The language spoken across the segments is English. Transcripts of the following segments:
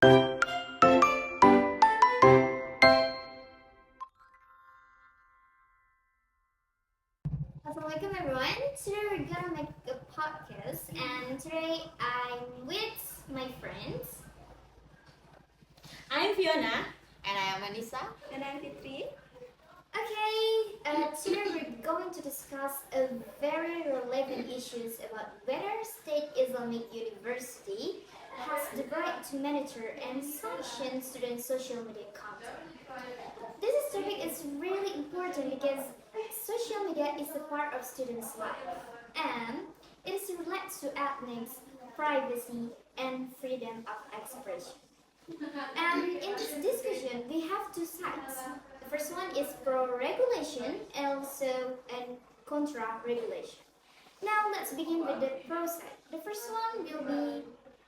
Assalamualaikum everyone. Today we're gonna make a podcast, and today I'm with my friends. I'm Fiona. And I am Anissa. And I'm Fitri. Okay, today we're going to discuss a very relevant issues about whether State Islamic University has the right to monitor and sanction students' social media content. This topic is really important because social media is a part of students' life and it is related to ethics, privacy, and freedom of expression. And in this discussion, we have two sides. The first one is pro-regulation and also and contra-regulation. Now let's begin with the pro side. The first one will be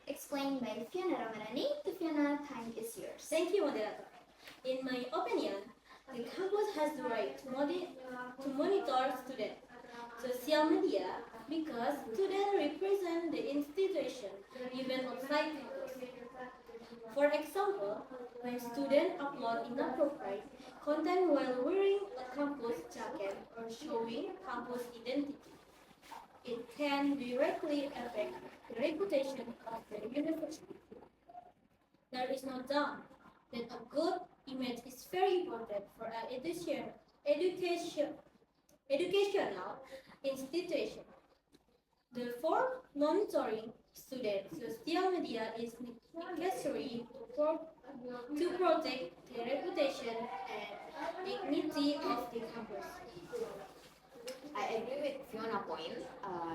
explained by Fiona Ramadhani. The Fiona, time is yours. Thank you, moderator. In my opinion, the campus has the right to monitor student social media because students represent the institution even outside campus. For example, when students upload inappropriate content while wearing a campus jacket or showing campus identity, it can directly affect the reputation of the university. There is no doubt that a good image is very important for an educational institution. Therefore, monitoring students' social media is necessary to protect the reputation and dignity of the campus. I agree with Fiona's point.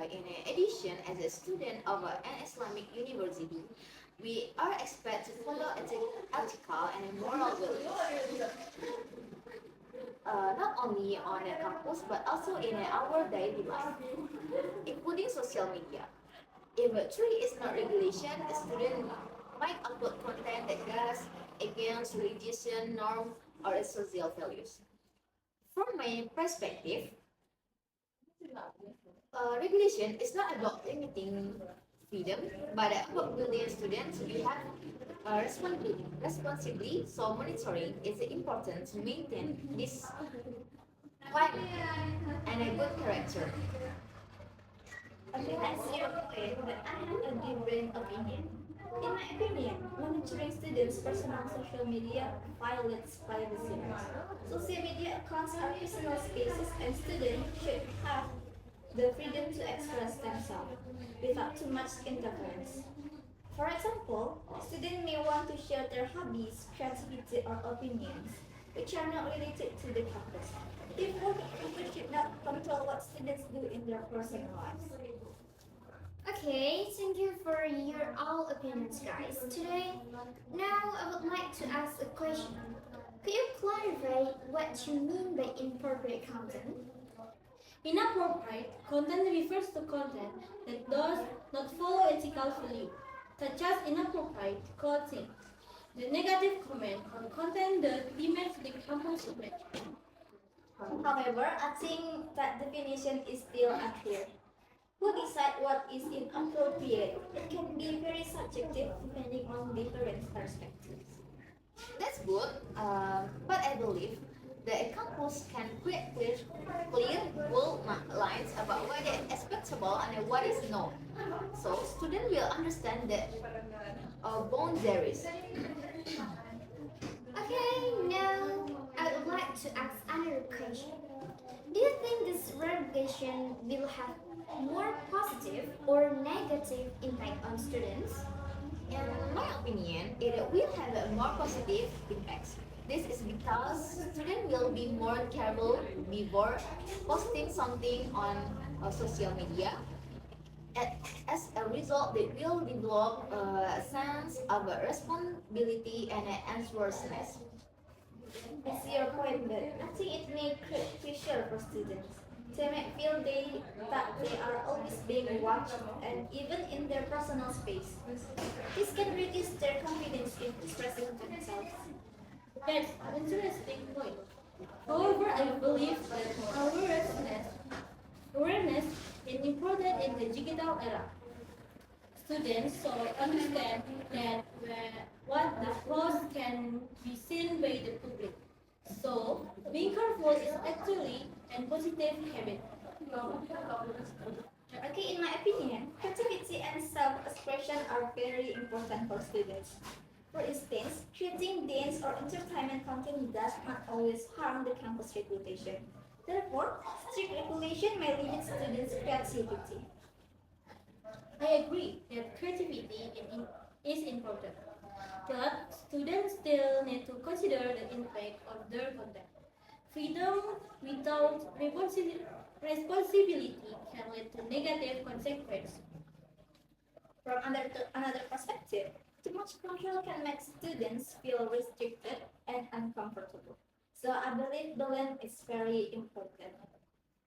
In addition, as a student of an Islamic university, we are expected to follow ethical and moral values. Not only on a campus but also in our daily life, including social media. If a tree is not regulation, a student might upload content that goes against religious norms or social values. From my perspective, regulation is not about limiting freedom, but about building students who have responsibly. So monitoring is important to maintain this climate and a good character. Okay, I see your point, but I have a different opinion. In my opinion, monitoring students' personal social media violates privacy rights. Social media accounts are personal spaces, and students should have the freedom to express themselves without too much interference. For example, students may want to share their hobbies, creativity, or opinions, which are not related to the campus. Therefore, people should not control what students do in their personal lives. Okay, thank you for your all opinions, guys. Today, now I would like to ask a question. Could you clarify what you mean by inappropriate content? Inappropriate content refers to content that does not follow ethical value, such as inappropriate clothing, the negative comment or content that damages the campus image. However, I think that definition is still unclear. Who decides what is inappropriate? It can be very subjective depending on different perspectives. That's good, but I believe the campus can create clear bold lines about what is acceptable and what is not. So students will understand the boundaries. Okay, now I would like to ask another question. Do you think this regulation will have more positive or negative impact on students? In my opinion, it will have a more positive impact. This is because students will be more careful before posting something on social media. As a result, they will develop a sense of responsibility and answerableness. I see your point, but I think it may create pressure for students. They may feel that they are always being watched, and even in their personal space. This can reduce their confidence in expressing themselves. That's an interesting point. However, I believe that awareness is important in the digital era. Students should understand that what the pros can be seen by the public. So, being careful is actually a positive habit. Okay, in my opinion, creativity and self-expression are very important for students. For instance, creating dance or entertainment content does not always harm the campus reputation. Therefore, strict regulation may limit students' creativity. I agree that creativity is important, but students still need to consider the impact of their content. Freedom without responsibility can lead to negative consequences. From another perspective, too much control can make students feel restricted and uncomfortable. So I believe balance is very important.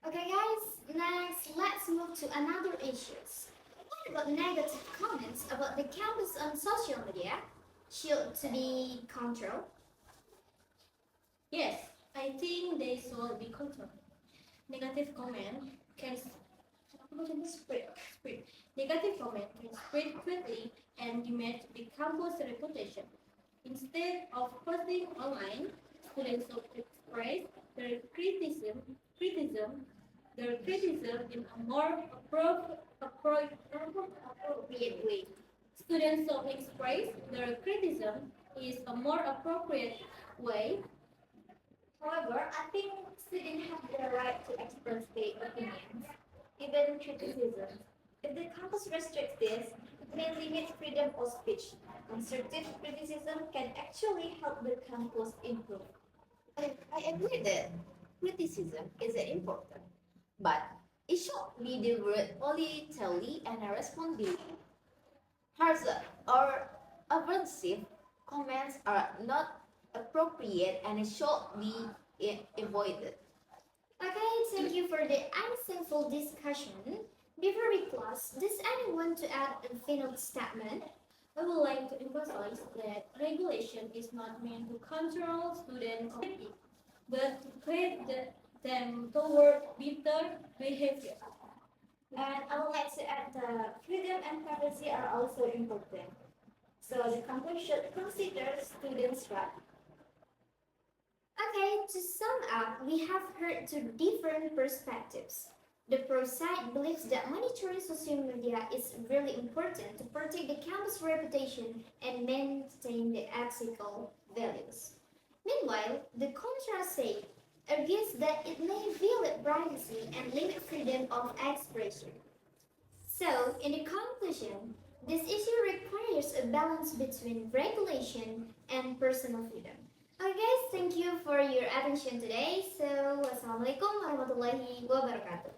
Okay, guys, next let's move to another issues. What about negative comments about the campus on social media? Should to be controlled? Yes, I think they should be controlled. Negative comment can spread. Negative comment can spread quickly and damage the campus reputation. Instead of posting online, students should express their criticism in a more appropriate way. Students should express their criticism is a more appropriate way. However, I think students have the right to express their opinions, even criticisms. If the campus restricts this, it may limit freedom of speech. Constructive criticism can actually help the campus improve. I agree that criticism is important, but it should be delivered voluntarily and responsibly. Harsh or offensive comments are not appropriate and should be avoided. Okay, thank you for the insightful discussion. Before we close, does anyone want to add a final statement? I would like to emphasize that regulation is not meant to control student activity, but to guide them toward better behavior. And I would like to add that freedom and privacy are also important. So the campus should consider students' rights. Okay, to sum up, we have heard two different perspectives. The pro side believes that monitoring social media is really important to protect the campus reputation and maintain the ethical values. Meanwhile, the contra side argues that it may violate privacy and limit freedom of expression. So, in the conclusion, this issue requires a balance between regulation and personal freedom. Okay guys, thank you for your attention today. So, wassalamualaikum warahmatullahi wabarakatuh.